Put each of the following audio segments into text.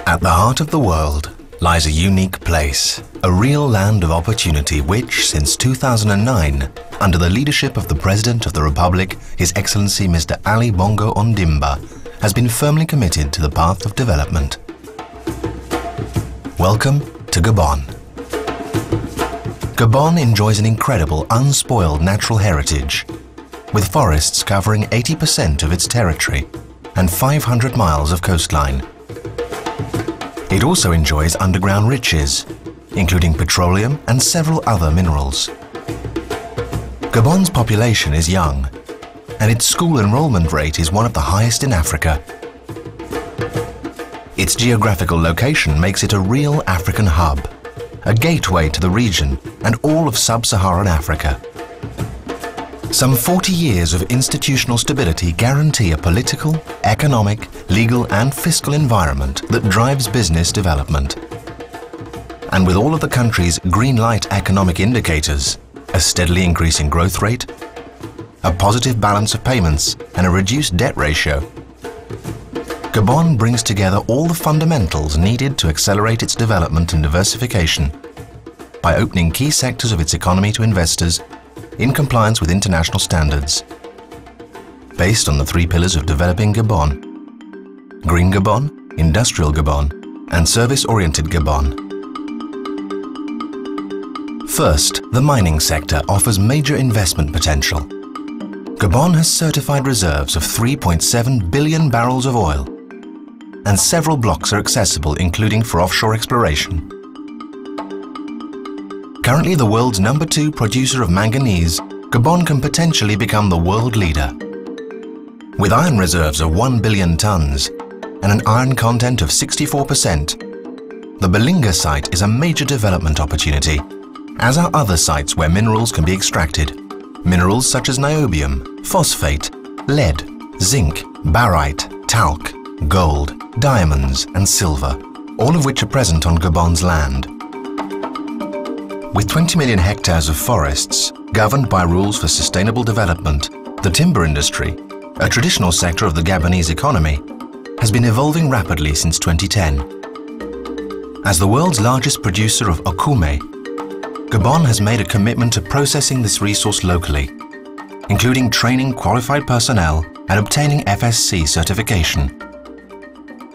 At the heart of the world lies a unique place, a real land of opportunity which, since 2009, under the leadership of the President of the Republic, His Excellency Mr. Ali Bongo Ondimba, has been firmly committed to the path of development. Welcome to Gabon. Gabon enjoys an incredible, unspoiled natural heritage, with forests covering 80% of its territory and 500 miles of coastline. It also enjoys underground riches, including petroleum and several other minerals. Gabon's population is young, and its school enrollment rate is one of the highest in Africa. Its geographical location makes it a real African hub, a gateway to the region and all of sub-Saharan Africa. Some 40 years of institutional stability guarantee a political, economic, legal and fiscal environment that drives business development. And with all of the country's green light economic indicators, a steadily increasing growth rate, a positive balance of payments and a reduced debt ratio, Gabon brings together all the fundamentals needed to accelerate its development and diversification by opening key sectors of its economy to investors in compliance with international standards, based on the three pillars of developing Gabon: Green Gabon, Industrial Gabon, and Service-Oriented Gabon. First, the mining sector offers major investment potential. Gabon has certified reserves of 3.7 billion barrels of oil, and several blocks are accessible, including for offshore exploration. Currently the world's #2 producer of manganese, Gabon can potentially become the world leader. With iron reserves of 1 billion tons and an iron content of 64%, the Belinga site is a major development opportunity, as are other sites where minerals can be extracted. Minerals such as niobium, phosphate, lead, zinc, barite, talc, gold, diamonds and silver, all of which are present on Gabon's land. With 20 million hectares of forests, governed by rules for sustainable development, the timber industry, a traditional sector of the Gabonese economy, has been evolving rapidly since 2010. As the world's largest producer of okume, Gabon has made a commitment to processing this resource locally, including training qualified personnel and obtaining FSC certification.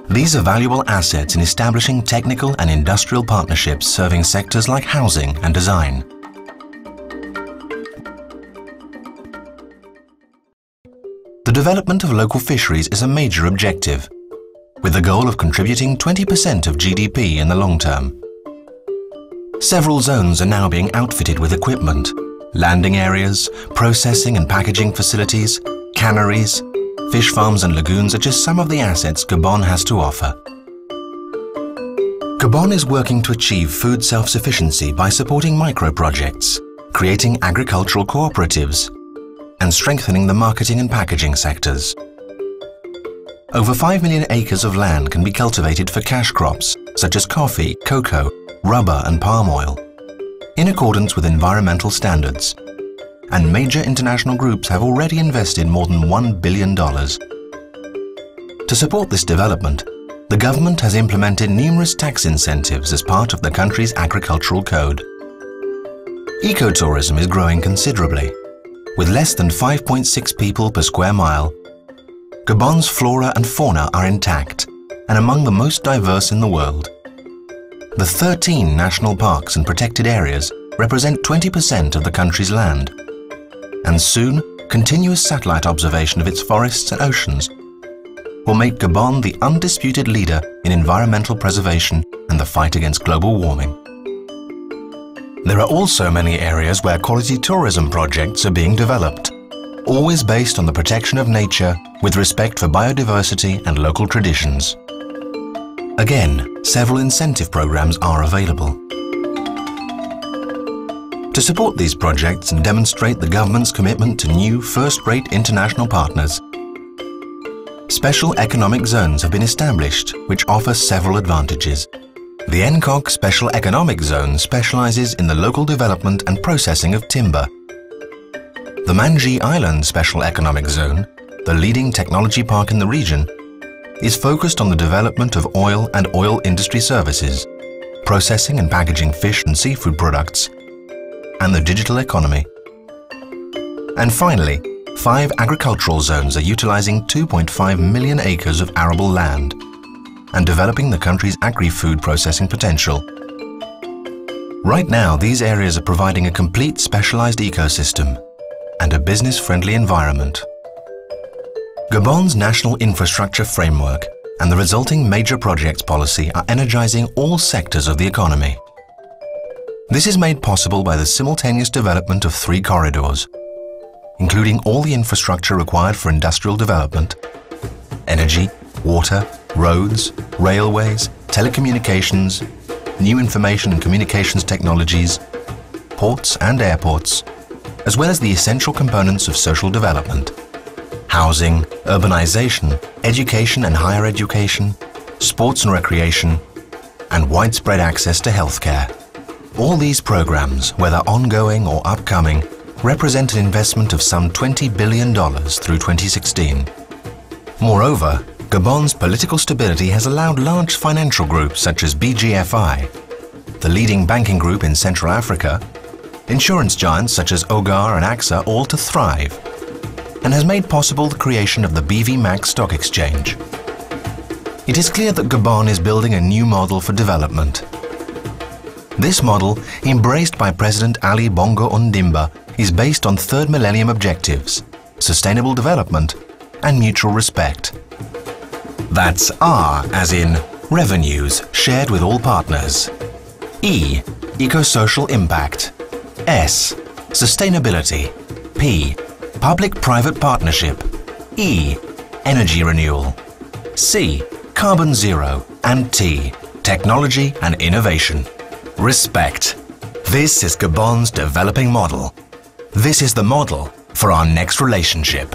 These are valuable assets in establishing technical and industrial partnerships serving sectors like housing and design. The development of local fisheries is a major objective, with the goal of contributing 20% of GDP in the long term. Several zones are now being outfitted with equipment, landing areas, processing and packaging facilities, canneries, fish farms and lagoons are just some of the assets Gabon has to offer. Gabon is working to achieve food self-sufficiency by supporting micro-projects, creating agricultural cooperatives, and strengthening the marketing and packaging sectors. Over 5 million acres of land can be cultivated for cash crops such as coffee, cocoa, rubber and palm oil, in accordance with environmental standards, and major international groups have already invested more than $1 billion. To support this development, the government has implemented numerous tax incentives as part of the country's agricultural code. Ecotourism is growing considerably. With less than 5.6 people per square mile, Gabon's flora and fauna are intact and among the most diverse in the world. The 13 national parks and protected areas represent 20% of the country's land, and soon continuous satellite observation of its forests and oceans will make Gabon the undisputed leader in environmental preservation and the fight against global warming. There are also many areas where quality tourism projects are being developed, always based on the protection of nature with respect for biodiversity and local traditions. Again, several incentive programs are available. To support these projects and demonstrate the government's commitment to new first-rate international partners, special economic zones have been established which offer several advantages. The NCOC Special Economic Zone specializes in the local development and processing of timber. The Manji Island Special Economic Zone, the leading technology park in the region, is focused on the development of oil and oil industry services, processing and packaging fish and seafood products, and the digital economy. And finally, 5 agricultural zones are utilizing 2.5 million acres of arable land and developing the country's agri-food processing potential. Right now, these areas are providing a complete specialized ecosystem and a business-friendly environment. Gabon's national infrastructure framework and the resulting major projects policy are energizing all sectors of the economy. This is made possible by the simultaneous development of 3 corridors, including all the infrastructure required for industrial development: energy, water, roads, railways, telecommunications, new information and communications technologies, ports and airports, as well as the essential components of social development: housing, urbanization, education and higher education, sports and recreation, and widespread access to healthcare. All these programs, whether ongoing or upcoming, represent an investment of some $20 billion through 2016. Moreover, Gabon's political stability has allowed large financial groups such as BGFI, the leading banking group in Central Africa, insurance giants such as Ogar and AXA all to thrive, and has made possible the creation of the BV Max stock exchange. It is clear that Gabon is building a new model for development. This model, embraced by President Ali Bongo Ondimba, is based on third millennium objectives, sustainable development, and mutual respect. That's R as in revenues shared with all partners. E, eco-social impact. S, sustainability. P, public-private partnership. E, energy renewal. C, carbon zero. And T, technology and innovation. Respect. This is Gabon's developing model. This is the model for our next relationship.